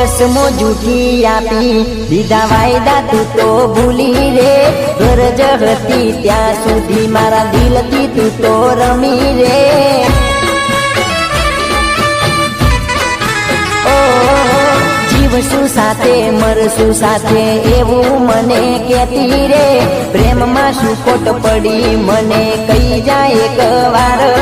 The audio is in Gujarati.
કસમો જૂઠી આપી દીધા વાયદા તું તો ભૂલી રે ગરજ હતી ત્યાં સુધી મારા દિલથી તું તો રમી રે જીવશું સાથે મરશું સાથે એવું મને કહેતી રે પ્રેમમાં શું ખોટ પડી મને કહી જાય એક વાર